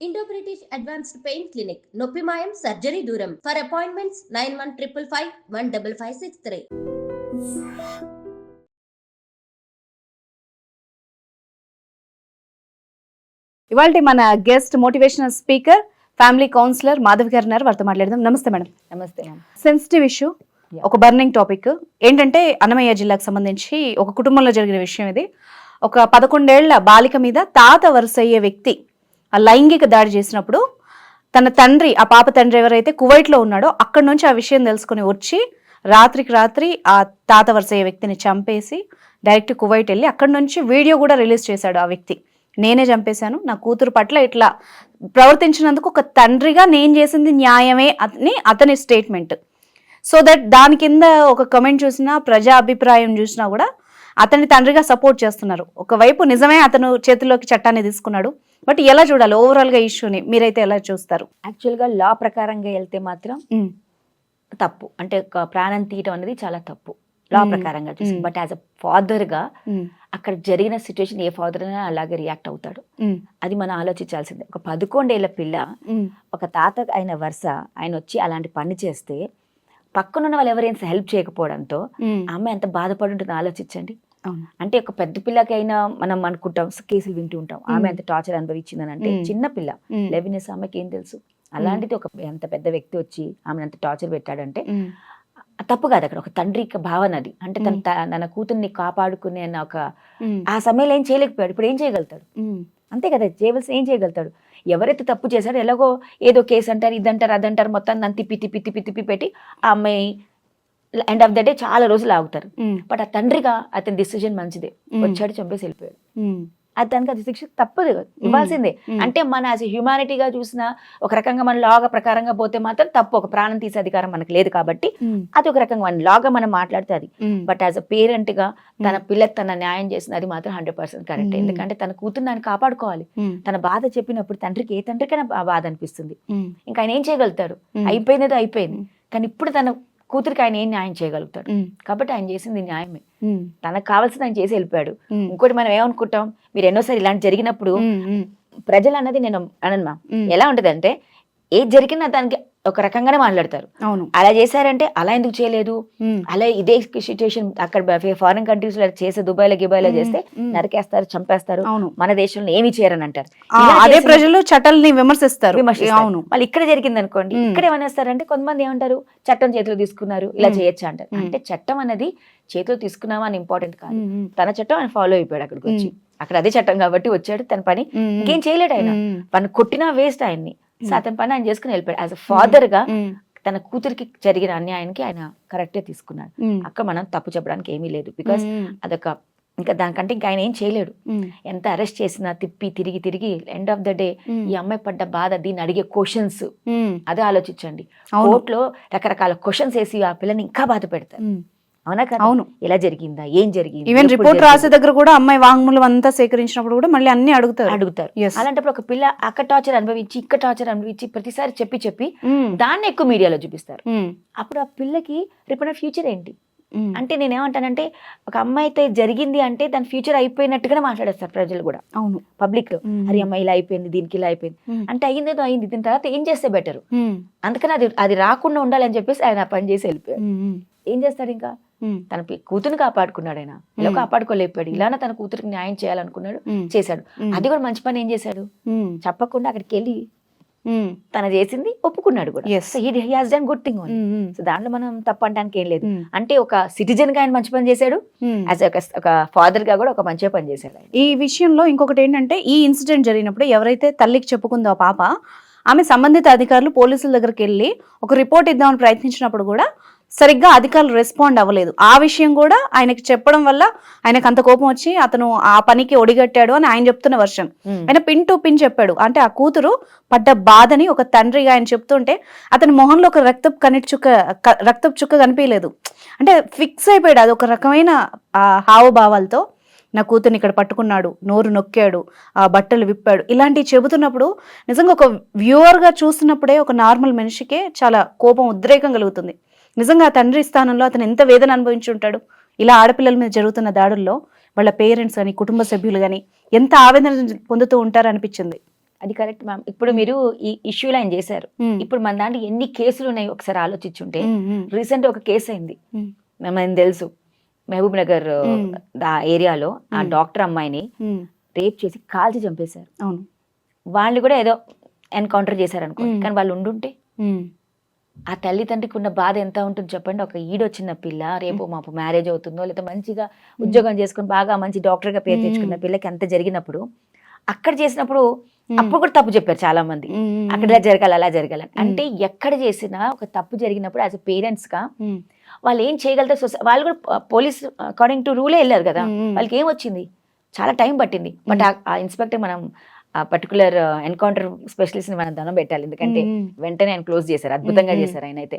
Indo British advanced pain clinic నొప్పి మాయం surgery దూరం ఫర్ అపాయింట్మెంట్స్ 9155515563. ఇవాళ మన guest motivational speaker family counsellor Madhavi గారు ఉన్నారు. వారితో మాట్లాడదాం. నమస్తే మేడం. నమస్తే మ్యామ్. సెన్సిటివ్ ఇష్యూ, ఒక బర్నింగ్ టాపిక్ ఏంటంటే అన్నమయ్య జిల్లాకు సంబంధించి ఒక కుటుంబంలో జరిగిన విషయం ఇది. ఒక 11 ఏళ్ల బాలిక మీద తాత వరుసయ్యే వ్యక్తి ఆ లైంగిక దాడి చేసినప్పుడు తన తండ్రి, ఆ పాప తండ్రి ఎవరైతే కువైట్లో ఉన్నాడో అక్కడి నుంచి ఆ విషయం తెలుసుకుని వచ్చి రాత్రికి రాత్రి ఆ తాత వరుసయ్యే వ్యక్తిని చంపేసి డైరెక్ట్ కువైట్ వెళ్ళి అక్కడి నుంచి వీడియో కూడా రిలీజ్ చేశాడు ఆ వ్యక్తి. నేనే చంపేశాను, నా కూతురు పట్ల ఇట్లా ప్రవర్తించినందుకు ఒక తండ్రిగా నేను చేసింది న్యాయమే అని అతని స్టేట్మెంట్. సో దట్ దాని కింద ఒక కమెంట్ చూసినా, ప్రజా అభిప్రాయం చూసినా కూడా అతన్ని తండ్రిగా సపోర్ట్ చేస్తున్నారు. ఒకవైపు నిజమే అతను చేతిలోకి చట్టాన్ని తీసుకున్నాడు, బట్ ఎలా చూడాలి ఓవరాల్ గా ఇష్యూని మీరైతే ఎలా చూస్తారు? యాక్చువల్గా లా ప్రకారంగా వెళ్తే మాత్రం తప్పు, అంటే ఒక ప్రాణం తీయటం అనేది చాలా తప్పు లా ప్రకారంగా చూసి. బట్ యాజ్ అ ఫాదర్ గా అక్కడ జరిగిన సిచ్యువేషన్ ఏ ఫాదర్ అయినా అలాగే రియాక్ట్ అవుతాడు. అది మనం ఆలోచించాల్సిందే. ఒక 11 ఏళ్ల పిల్ల, ఒక తాత అయిన వరుస ఆయన వచ్చి అలాంటి పని చేస్తే పక్కనున్న వాళ్ళు ఎవరైనా హెల్ప్ చేయకపోవడంతో ఆమె ఎంత బాధపడి ఉంటుంది ఆలోచించండి. అంటే ఒక పెద్ద పిల్లకి అయినా మనం అనుకుంటాం, కేసులు వింటూ ఉంటాం, ఆమె ఎంత టార్చర్ అనుభవించిందని. అంటే చిన్న పిల్ల 11 years ఆమెకి ఏం తెలుసు? అలాంటిది ఒక ఎంత పెద్ద వ్యక్తి వచ్చి ఆమెను అంత టార్చర్ పెట్టాడంటే తప్పు కాదు. అక్కడ ఒక తండ్రి భావన అది. అంటే తన కూతుర్ని కాపాడుకునే ఒక ఆ సమయంలో ఏం చేయలేకపోయాడు. ఇప్పుడు ఏం చేయగలుగుతాడు? అంతే కదా, చేయవలసి ఏం చేయగలుగుతాడు? ఎవరైతే తప్పు చేశాడో ఎలాగో ఏదో కేసు అంటారు, ఇదంటారు, అదంటారు, మొత్తం నన్ను తిప్పి పెట్టి ఆ అమ్మాయి ఎండ్ ఆఫ్ ద డే చాలా రోజులు ఆగుతారు. బట్ ఆ తండ్రిగా అతని డిసిజన్ మంచిదే, వచ్చాడు, చంపేసి వెళ్ళిపోయాడు. దానికి అది శిక్ష తప్పదు, ఇవ్వాల్సిందే. అంటే మన యాజ్ హ్యూమానిటీగా చూసిన ఒక రకంగా మన లాగా ప్రకారంగా పోతే మాత్రం తప్పు. ఒక ప్రాణం తీసే అధికారం మనకు లేదు కాబట్టి అది ఒక రకంగా మన లాగా మనం మాట్లాడితే అది. బట్ యాజ్ అ పేరెంట్ గా తన పిల్లకి తన న్యాయం చేసిన అది మాత్రం 100% కరెక్ట్. ఎందుకంటే తన కూతురు దాన్ని కాపాడుకోవాలి. తన బాధ చెప్పినప్పుడు తండ్రికి, ఏ తండ్రికైనా బాధ అనిపిస్తుంది. ఇంకా ఆయన ఏం చేయగలుగుతాడు? అయిపోయినది అయిపోయింది. కానీ ఇప్పుడు తన కూతురికి ఆయన ఏం న్యాయం చేయగలుగుతాడు? కాబట్టి ఆయన చేసింది న్యాయమే, తనకు కావాల్సింది ఆయన చేసి వెళ్ళిపోయాడు. ఇంకోటి మనం ఏమనుకుంటాం, మీరు ఎన్నోసారి ఇలాంటి జరిగినప్పుడు ప్రజలు అన్నది నేను అనమ్మా ఎలా ఉంటది అంటే, ఏది జరిగినా దానికి ఒక రకంగానే మాట్లాడతారు. అవును, అలా చేశారంటే అలా ఎందుకు చేయలేదు, అలా ఇదే సిచ్యుయేషన్ అక్కడ ఫారిన్ కంట్రీస్ లో చేసే దుబాయ్లో చేస్తే నరికేస్తారు, చంపేస్తారు, మన దేశంలో ఏమి చేయరని అంటారు. అదే ప్రజలు చట్టాలని విమర్శిస్తారు. అవును, మళ్ళీ ఇక్కడ జరిగింది అనుకోండి, ఇక్కడ ఏమనేస్తారంటే కొంతమంది ఏమంటారు, చట్టం చేతిలో తీసుకున్నారు, ఇలా చేయొచ్చా అంటారు. అంటే చట్టం అనేది చేతిలో తీసుకున్నామా అని ఇంపార్టెంట్ కాదు. తన చట్టం ఆయన ఫాలో అయిపోయాడు అక్కడికి వచ్చి. అక్కడ అదే చట్టం కాబట్టి వచ్చాడు, తన పని ఇంకేం చేయలేడు. ఆయన పని కొట్టినా వేస్ట్ ఆయన్ని. సో అతని పని ఆయన చేసుకుని వెళ్ళిపోయాడు. యాజ్ అ ఫాదర్ గా తన కూతురికి జరిగిన అన్యాయానికి ఆయన కరెక్టే తీసుకున్నాడు. అక్కడ మనం తప్పు చెప్పడానికి ఏమీ లేదు. బికాస్ అదొక ఇంకా దానికంటే ఇంకా ఆయన ఏం చేయలేడు. ఎంత అరెస్ట్ చేసినా తిరిగి ఎండ్ ఆఫ్ ద డే ఈ అమ్మాయి పడ్డ బాధ, దీన్ని అడిగే క్వశ్చన్స్ అదే ఆలోచించండి. కోర్టులో రకరకాల క్వశ్చన్స్ వేసి ఆ పిల్లని ఇంకా బాధ పెడతారు. అవునా కదా? అవును, ఎలా జరిగిందా, ఏం జరిగింది, ఈవెన్ రిపోర్ట్ రాసే దగ్గర కూడా అమ్మాయి వాంగ్మూలం అంతా సేకరించినప్పుడు కూడా మళ్ళీ అన్ని అడుగుతారు. అలాంటప్పుడు ఒక పిల్ల అక్కడ టార్చర్ అనుభవించి ఇక్కడ టార్చర్ అనుభవించి ప్రతిసారి చెప్పి దాన్ని ఎక్కువ మీడియాలో చూపిస్తారు. అప్పుడు ఆ పిల్లకి రేపు ఫ్యూచర్ ఏంటి? అంటే నేనేమంటానంటే, ఒక అమ్మాయి అయితే జరిగింది అంటే దాని ఫ్యూచర్ అయిపోయినట్టుగానే మాట్లాడేస్తారు ప్రజలు కూడా. అవును, పబ్లిక్ లో అరే అమ్మాయి ఇలా అయిపోయింది, దీనికి ఇలా అయిపోయింది అంటే అయ్యిందేదో అయింది, దీని తర్వాత ఏం చేస్తే బెటర్. అందుకని అది రాకుండా ఉండాలని చెప్పేసి ఆయన పని చేసి వెళ్ళిపోయాడు. ఏం చేస్తాడు? ఇంకా తన కూతురుని కాపాడుకున్నాడు. ఆయన ఇలా కాపాడుకోలేకపోయాడు. ఇలానే తన కూతురికి న్యాయం చేయాలనుకున్నాడు, చేశాడు. అది కూడా మంచి పని. ఏం చేశాడు? చెప్పకుండా అక్కడికి వెళ్ళి తన చేసింది ఒప్పుకున్నాడు కూడా. Good thing. సో దాంట్లో మనం తప్పు అనడానికి ఏం లేదు. అంటే ఒక సిటిజన్ గా ఆయన మంచి పని చేశాడు, యాజ్ ఒక ఫాదర్ గా కూడా ఒక మంచి పని చేశాడు. ఈ విషయంలో ఇంకొకటి ఏంటంటే, ఈ ఇన్సిడెంట్ జరిగినప్పుడు ఎవరైతే తల్లికి చెప్పుకుందో ఆ పాప, ఆమె సంబంధిత అధికారులు పోలీసుల దగ్గరికి వెళ్ళి ఒక రిపోర్ట్ ఇద్దామని ప్రయత్నించినప్పుడు కూడా సరిగ్గా అధికారులు రెస్పాండ్ అవ్వలేదు. ఆ విషయం కూడా ఆయనకి చెప్పడం వల్ల ఆయనకు అంత కోపం వచ్చి అతను ఆ పనికి ఒడిగట్టాడు అని ఆయన చెప్తున్న వర్షన్. ఆయన పిన్ టు పిన్ చెప్పాడు. అంటే ఆ కూతురు పడ్డ బాధని ఒక తండ్రిగా ఆయన చెప్తుంటే అతని మొహంలో ఒక రక్తపు చుక్క కనిపించలేదు. అంటే ఫిక్స్ అయిపోయాడు. అది ఒక రకమైన హావభావాలతో నా కూతుర్ని ఇక్కడ పట్టుకున్నాడు, నోరు నొక్కాడు, ఆ బట్టలు విప్పాడు, ఇలాంటివి చెబుతున్నప్పుడు నిజంగా ఒక వ్యూవర్గా చూస్తున్నప్పుడే ఒక నార్మల్ మనిషికే చాలా కోపం, ఉద్రేకం కలుగుతుంది. నిజంగా ఆ తండ్రి స్థానంలో అతను ఎంత వేదన అనుభవించి ఉంటాడు. ఇలా ఆడపిల్లల మీద జరుగుతున్న దాడుల్లో వాళ్ళ పేరెంట్స్ కానీ కుటుంబ సభ్యులు కానీ ఎంత ఆవేదన పొందుతూ ఉంటారు అనిపించింది. అది కరెక్ట్ మ్యామ్. ఇప్పుడు మీరు ఈ ఇష్యూ లైన్ చేశారు. ఇప్పుడు మన దాంట్లో ఎన్ని కేసులు ఉన్నాయి ఒకసారి ఆలోచించుంటే, రీసెంట్ ఒక కేసు అయింది, మనకు తెలుసు, మహబూబ్ నగర్ ఆ ఏరియాలో ఆ డాక్టర్ అమ్మాయిని రేప్ చేసి కాల్చి చంపేశారు. అవును, వాళ్ళు కూడా ఏదో ఎన్కౌంటర్ చేశారు అనుకో, కానీ వాళ్ళు ఉండుంటే ఆ తల్లిదండ్రికి ఉన్న బాధ ఎంత ఉంటుంది చెప్పండి. ఒక ఈడొచ్చిన పిల్ల రేపు మాపు మ్యారేజ్ అవుతుందో, లేదా మంచిగా ఉద్యోగం చేసుకుని బాగా మంచి డాక్టర్గా పేరు తెచ్చుకున్న పిల్లకి అంత జరిగినప్పుడు, అక్కడ చేసినప్పుడు అప్పుడు కూడా తప్పు చెప్పారు చాలా మంది, అక్కడ ఇలా జరగాలి అలా జరగాలి. అంటే ఎక్కడ చేసినా ఒక తప్పు జరిగినప్పుడు యాజ్ అ పేరెంట్స్ గా వాళ్ళు ఏం చేయగలుగుతారు? వాళ్ళు కూడా పోలీస్ అకార్డింగ్ టు రూలే వెళ్ళారు కదా, వాళ్ళకి ఏం వచ్చింది? చాలా టైం పట్టింది. బట్ ఆ ఇన్స్పెక్టర్ మనం ఆ పర్టికులర్ ఎన్కౌంటర్ స్పెషలిస్ట్ ని మనం దండం పెట్టాలి, ఎందుకంటే వెంటనే ఆయన క్లోజ్ చేశారు, అద్భుతంగా చేశారు ఆయన అయితే.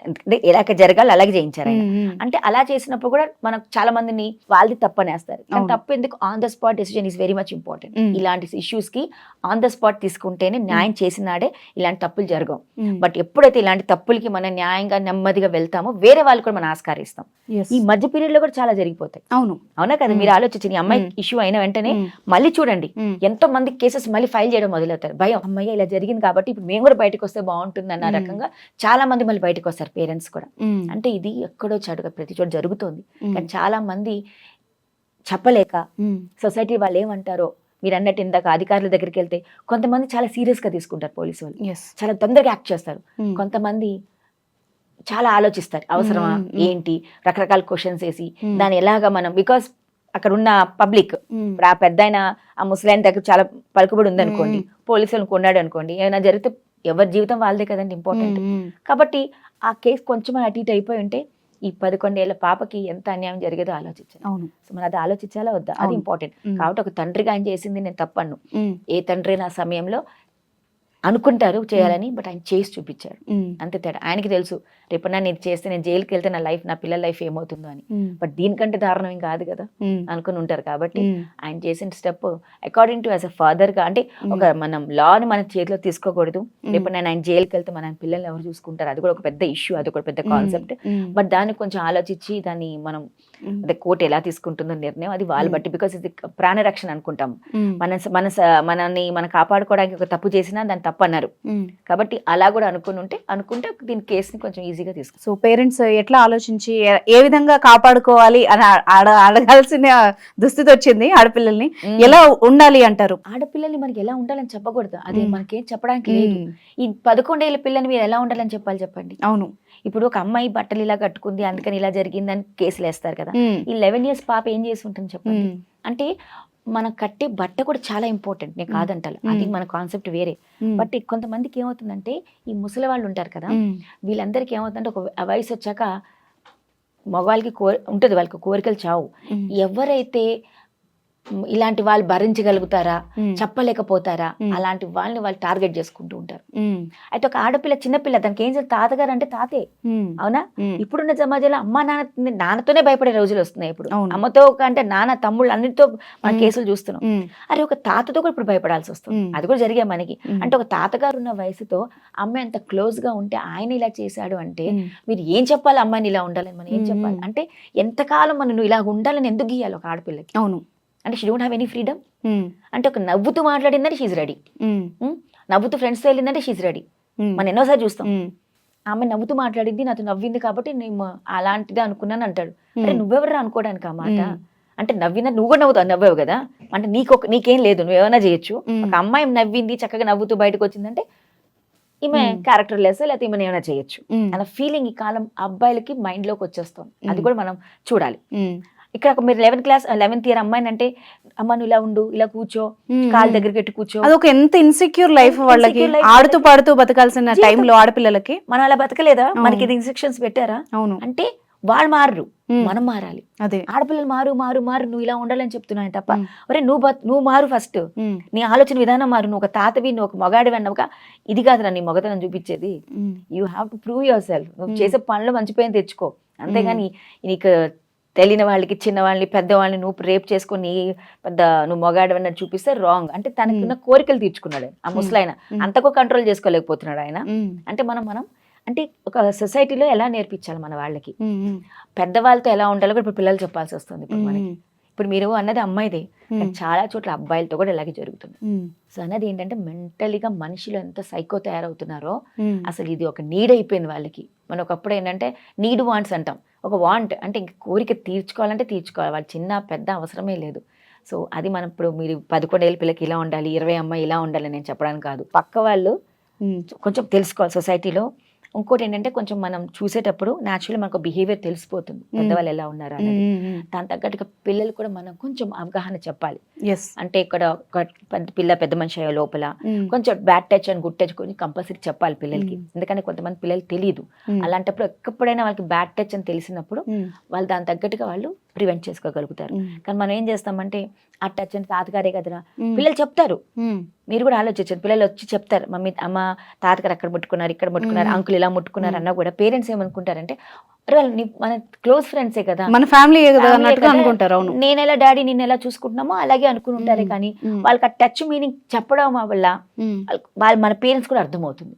అంటే ఎలా జరగాలి అలాగే చేయించారు ఆయన. అంటే అలా చేసినప్పుడు కూడా మనకు చాలా మందిని వాళ్ళది తప్పు అనేస్తారు. కానీ తప్పు ఎందుకు? On the spot decision is very much important. ఇలాంటి ఇష్యూస్ కి ఆన్ ద స్పాట్ తీసుకుంటేనే న్యాయం చేసినాడే ఇలాంటి తప్పులు జరగవు. బట్ ఎప్పుడైతే ఇలాంటి తప్పులకి మనం న్యాయంగా నెమ్మదిగా వెళ్తామో వేరే వాళ్ళు కూడా మనం ఆస్కారిస్తాం. ఈ మధ్య పీరియడ్ లో కూడా చాలా జరిగిపోతాయి. అవునా కదా? మీరు ఆలోచించి ఈ అమ్మాయి ఇష్యూ అయిన వెంటనే మళ్ళీ చూడండి ఎంతో మంది కేసెస్ మళ్ళీ ఫైల్ చేయడం మొదలవుతారు. భయం, అమ్మయ్య ఇలా జరిగింది కాబట్టి ఇప్పుడు మేము కూడా బయటకు వస్తే బాగుంటుంది అన్న రకంగా చాలా మంది మళ్ళీ బయటకు వస్తారు, పేరెంట్స్ కూడా. అంటే ఇది ఎక్కడో చడుగా ప్రతి చోట జరుగుతోంది. కానీ చాలా మంది చెప్పలేక సొసైటీ వాళ్ళు ఏమంటారో, మీరు అన్నట్టు ఇందాక అధికారుల దగ్గరికి వెళ్తే కొంతమంది చాలా సీరియస్ గా తీసుకుంటారు, పోలీసు వాళ్ళు చాలా తొందరగా యాక్ట్ చేస్తారు. కొంతమంది చాలా ఆలోచిస్తారు, అవసరమా ఏంటి, రకరకాల క్వశ్చన్స్ వేసి దాన్ని ఎలాగా మనం, బికాస్ అక్కడ ఉన్న పబ్లిక్, ఇప్పుడు ఆ పెద్ద ఆయన ఆ ముసలాయన దగ్గర చాలా పలుకుబడి ఉందనుకోండి, పోలీసులను కొన్నాడు అనుకోండి, ఏమైనా జరిగితే ఎవరి జీవితం వాళ్ళదే కదండి ఇంపార్టెంట్. కాబట్టి ఆ కేసు కొంచెం అటు ఇటు అయిపోయి ఉంటే ఈ 11 ఏళ్ల పాపకి ఎంత అన్యాయం జరిగేదో ఆలోచించాలి. అవును, సో మనం అది ఆలోచించాలా వద్దా, అది ఇంపార్టెంట్. కాబట్టి ఒక తండ్రిగా ఆయన చేసింది నేను తప్పను. ఏ తండ్రి నా సమయంలో అనుకుంటారు చేయాలని, బట్ ఆయన చేసి చూపించాడు, అంతే తేడా. ఆయనకి తెలుసు రేపు నేను ఇది చేస్తే నేను జైలుకి వెళ్తే నా లైఫ్, నా పిల్లల లైఫ్ ఏమవుతుందో అని. బట్ దీనికంటే దారుణం ఏం కాదు కదా అనుకుని ఉంటారు. కాబట్టి ఆయన చేసిన step according to as a father గా, అంటే ఒక మనం లాని మన చేతిలో తీసుకోకూడదు. రేపు నేను ఆయన జైలుకి వెళ్తే మన పిల్లల్ని ఎవరు చూసుకుంటారు, అది కూడా ఒక పెద్ద ఇష్యూ, అది ఒక పెద్ద కాన్సెప్ట్. బట్ దాన్ని కొంచెం ఆలోచించి దాన్ని మనం అంటే కోర్టు ఎలా తీసుకుంటుందో నిర్ణయం అది వాళ్ళు బట్టి. బికాస్ ఇది ప్రాణరక్షణ అనుకుంటాం, మనల్ని మనం కాపాడుకోవడానికి ఒక తప్పు చేసినా దాన్ని తప్పు అన్నారు. కాబట్టి అలా కూడా అనుకుంటే దీని కేసుని కొంచెం ఈజీగా తీసుకుంటాం. సో పేరెంట్స్ ఎట్లా ఆలోచించి ఏ విధంగా కాపాడుకోవాలి అని అడగాల్సిన దుస్థితి వచ్చింది ఆడపిల్లల్ని. ఎలా ఉండాలి అంటారు? ఆడపిల్లల్ని మనకి ఎలా ఉండాలని చెప్పకూడదు, అది మనకేం చెప్పడానికి లేదు. ఈ 11 ఏళ్ల పిల్లని మీరు ఎలా ఉండాలని చెప్పాలి చెప్పండి? అవును, ఇప్పుడు ఒక అమ్మాయి బట్టలు ఇలా కట్టుకుంది అందుకని ఇలా జరిగిందని కేసులు వేస్తారు కదా. ఈ 11 years పాప ఏం చేసి ఉంటుంది చెప్పండి? అంటే మనం కట్టే బట్ట కూడా చాలా ఇంపార్టెంట్, నేను కాదంటాను, అది మన కాన్సెప్ట్ వేరే. బట్ కొంతమందికి ఏమవుతుందంటే ఈ ముసలి వాళ్ళు ఉంటారు కదా, వీళ్ళందరికీ ఏమవుతుందంటే ఒక వయసు వచ్చాక మగవాళ్ళకి ఉంటుంది, వాళ్ళకి కోరికలు చావు. ఎవరైతే ఇలాంటి వాళ్ళు భరించగలుగుతారా, చెప్పలేకపోతారా, అలాంటి వాళ్ళని వాళ్ళు టార్గెట్ చేసుకుంటూ ఉంటారు. అయితే ఒక ఆడపిల్ల చిన్నపిల్ల దానికి ఏం చేయాలి? తాతగారు అంటే తాతే, అవునా? ఇప్పుడున్న సమాజంలో అమ్మ నాన్నతోనే భయపడే రోజులు వస్తున్నాయి. ఇప్పుడు అమ్మతో అంటే నాన్న తమ్ముళ్ళు అన్నిటితో మన కేసులు చూస్తున్నాం. అరే ఒక తాతతో కూడా ఇప్పుడు భయపడాల్సి వస్తుంది, అది కూడా జరిగే మనకి. అంటే ఒక తాతగారు ఉన్న వయసుతో అమ్మాయి అంత క్లోజ్ గా ఉంటే ఆయన ఇలా చేశాడు అంటే మీరు ఏం చెప్పాలి? అమ్మాయిని ఇలా ఉండాలని మనం ఏం చెప్పాలి? అంటే ఎంతకాలం మనం నువ్వు ఇలా ఉండాలని ఎందుకు గీయాలి ఒక ఆడపిల్లకి? అవును, అంటే she don't have any freedom. అంటే ఒక నవ్వుతూ మాట్లాడిందంటే షీజ్ రెడీ, నవ్వుతూ ఫ్రెండ్స్తో వెళ్ళిందంటే షీజ్ రెడీ. మనం ఎన్నోసారి చూస్తాం, ఆమె నవ్వుతూ మాట్లాడింది, నాతో నవ్వింది కాబట్టి నేను అలాంటిదే అనుకున్నాను అంటాడు. అంటే నువ్వెవరు అనుకోవడానికి ఆ మాట? అంటే నవ్వినా నువ్వు కూడా నవ్వావు కదా, అంటే నీకేం లేదు, నువ్వేమైనా చేయొచ్చు. ఒక అమ్మాయి నవ్వింది, చక్కగా నవ్వుతూ బయటకు వచ్చిందంటే ఈమె క్యారెక్టర్ లెస్, లేకపోతే ఈమె ఏమైనా చేయొచ్చు అన్న ఫీలింగ్ ఈ కాలం అబ్బాయిలకి మైండ్ లోకి వచ్చేస్తాం. అది కూడా మనం చూడాలి. ఇక్కడ మీరు 11th year అమ్మాయిని అంటే అమ్మ నువ్వు ఇలా ఉండు, ఇలా కూర్చో, కాలు దగ్గర పెట్టి కూర్చో, అదొక ఎంత ఇన్సెక్యూర్ లైఫ్ వాళ్ళకి. ఆడుతూ పాడుతూ బతకాల్సిన టైంలో ఆడపిల్లలకి మనం అలా బతకలేదా? మనకి ఇది ఇన్స్ట్రక్షన్స్ పెట్టారా? అవును, అంటే వాళ్ళు మారరు, మనం మారాలి. అదే ఆడపిల్లలు మారు నువ్వు ఇలా ఉండాలని చెప్తున్నాను తప్ప, ఒరే నువ్వు మారు ఫస్ట్, నీ ఆలోచన విధానం మారు. నువ్వు ఒక తాతవి, నువ్వు ఒక మగాడివి అన్నవుగా, ఇది కాదురా నీ మగతనం చూపించేది. You have to prove your self. నువ్వు చేసే పనులు మంచిపోయిన తెచ్చుకో, అంతేగాని నీకు తెలియని వాళ్ళకి, చిన్న వాళ్ళని, పెద్దవాళ్ళని నువ్వు రేప్ చేసుకుని నువ్వు మొగాడవన్నట్టు చూపిస్తే రాంగ్. అంటే తనకున్న కోరికలు తీర్చుకున్నాడు ఆ ముసలాయన, అంతకు కంట్రోల్ చేసుకోలేకపోతున్నాడు ఆయన. అంటే మనం అంటే ఒక సొసైటీలో ఎలా నేర్పించాలి మన వాళ్ళకి, పెద్దవాళ్ళతో ఎలా ఉండాలో కూడా ఇప్పుడు పిల్లలు చెప్పాల్సి వస్తుంది. ఇప్పుడు మనకి ఇప్పుడు మీరు అన్నది అమ్మాయిదే, కానీ చాలా చోట్ల అబ్బాయిలతో కూడా ఇలాగే జరుగుతుంది. సో అన్నది ఏంటంటే మెంటలీగా మనుషులు ఎంత సైకో తయారవుతున్నారో, అసలు ఇది ఒక నీడ్ అయిపోయింది వాళ్ళకి. మనం ఒకప్పుడు ఏంటంటే నీడ్ వాంట్స్ అంటాం, ఒక వాంట్ అంటే ఇంక కోరిక తీర్చుకోవాలంటే తీర్చుకోవాలి, వాళ్ళు చిన్న పెద్ద అవసరమే లేదు. సో అది మనం ఇప్పుడు మీరు 11 ఏళ్ళ పిల్లకి ఇలా ఉండాలి, 20 అమ్మాయి ఇలా ఉండాలి నేను చెప్పడానికి కాదు, పక్క వాళ్ళు కొంచెం తెలుసుకోవాలి సొసైటీలో. ఇంకోటి ఏంటంటే కొంచెం మనం చూసేటప్పుడు న్యాచురల్లీ మనకు బిహేవియర్ తెలిసిపోతుంది పెద్దవాళ్ళు ఎలా ఉన్నారు అనేది. దాని తగ్గట్టుగా పిల్లలు కూడా మనం కొంచెం అవగాహన చెప్పాలి. అంటే ఇక్కడ ఒక పెద్ద మనిషి అయ్యే లోపల కొంచెం bad touch and good touch కొంచెం కంపల్సరీ చెప్పాలి పిల్లలకి. ఎందుకంటే కొంతమంది పిల్లలు తెలియదు, అలాంటప్పుడు ఎక్కడైనా వాళ్ళకి బ్యాడ్ టచ్ అని తెలిసినప్పుడు వాళ్ళు దాని తగ్గట్టుగా వాళ్ళు ప్రివెంట్ చేసుకోగలుగుతారు. కానీ మనం ఏం చేస్తామంటే ఆ టచ్ అంటే తాతగారే కదరా, పిల్లలు చెప్తారు. మీరు కూడా ఆలోచించండి, పిల్లలు వచ్చి చెప్తారు మమ్మీ అమ్మ తాతగారు అక్కడ ముట్టుకున్నారు, ఇక్కడ ముట్టుకున్నారు, అంకుల్ ఇలా ముట్టుకున్నారు అన్నా కూడా పేరెంట్స్ ఏమనుకుంటారంటే వాళ్ళు మన క్లోజ్ ఫ్రెండ్సే కదా, మన ఫ్యామిలీ అనుకుంటారు. నేను ఎలా డాడీ నిన్ను ఎలా చూసుకుంటున్నామో అలాగే అనుకుని ఉంటారే. కానీ వాళ్ళకి ఆ టచ్ మీనింగ్ చెప్పడం వల్ల వాళ్ళు మన పేరెంట్స్ కూడా అర్థమవుతుంది.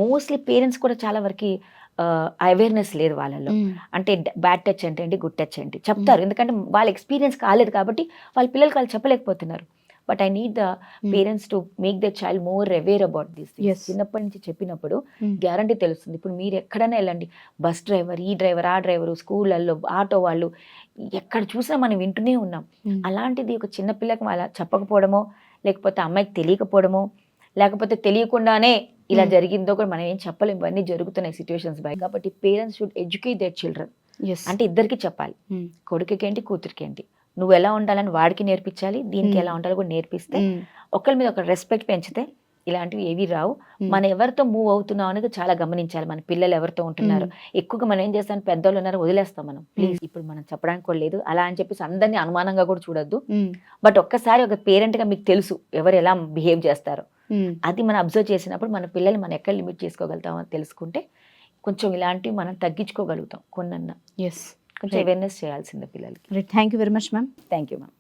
మోస్ట్లీ పేరెంట్స్ కూడా చాలా వరకు అవేర్నెస్ లేదు వాళ్ళలో. అంటే బ్యాడ్ టచ్ అంటే ఏంటి, గుడ్ టచ్ ఏంటి చెప్తారు, ఎందుకంటే వాళ్ళ ఎక్స్పీరియన్స్ కాలేదు కాబట్టి వాళ్ళ పిల్లలకి వాళ్ళు చెప్పలేకపోతున్నారు. But I need the parents to make the child more aware about this. చిన్నప్పటి నుంచి చెప్పినప్పుడు గ్యారంటీ తెలుస్తుంది. ఇప్పుడు మీరు ఎక్కడైనా వెళ్ళండి, బస్ డ్రైవర్, ఈ డ్రైవర్, ఆ డ్రైవరు, స్కూళ్ళల్లో ఆటో వాళ్ళు, ఎక్కడ చూసినా మనం వింటూనే ఉన్నాం. అలాంటిది ఒక చిన్నపిల్లకి అలా చెప్పకపోవడమో, లేకపోతే అమ్మాయికి తెలియకపోవడమో, లేకపోతే తెలియకుండానే ఇలా జరిగిందో కూడా మనం ఏం చెప్పలేము. ఇవన్నీ జరుగుతున్నాయి సిచ్యువేషన్స్ బై. కాబట్టి parents should educate their children. అంటే ఇద్దరికి చెప్పాలి, కొడుకుకి ఏంటి కూతురికి ఏంటి, నువ్వు ఎలా ఉండాలని వాడికి నేర్పించాలి, దీనికి ఎలా ఉండాలో కూడా నేర్పిస్తే ఒకరి మీద ఒక రెస్పెక్ట్ పెంచితే ఇలాంటివి ఏవి రావు. మనం ఎవరితో మూవ్ అవుతున్నాం అనేది చాలా గమనించాలి. మన పిల్లలు ఎవరితో ఉంటున్నారు, ఎక్కువగా మనం ఏం చేస్తాం, పెద్దోళ్ళు ఉన్నారు వదిలేస్తాం మనం. ప్లీజ్ ఇప్పుడు మనం చెప్పడానికి కూడా లేదు అలా అని చెప్పేసి అందరినీ అనుమానంగా కూడా చూడొద్దు. బట్ ఒక్కసారి ఒక పేరెంట్ గా మీకు తెలుసు ఎవరు ఎలా బిహేవ్ చేస్తారో, అది మనం అబ్జర్వ్ చేసినప్పుడు మన పిల్లల్ని మనం ఎక్కడ లిమిట్ చేసుకోగలుగుతామో తెలుసుకుంటే కొంచెం ఇలాంటివి మనం తగ్గించుకోగలుగుతాం. కొన్నన్నా కొంచెం అవేర్నెస్ చేయాల్సిందే పిల్లలకి. Thank you very much ma'am. Thank you ma'am.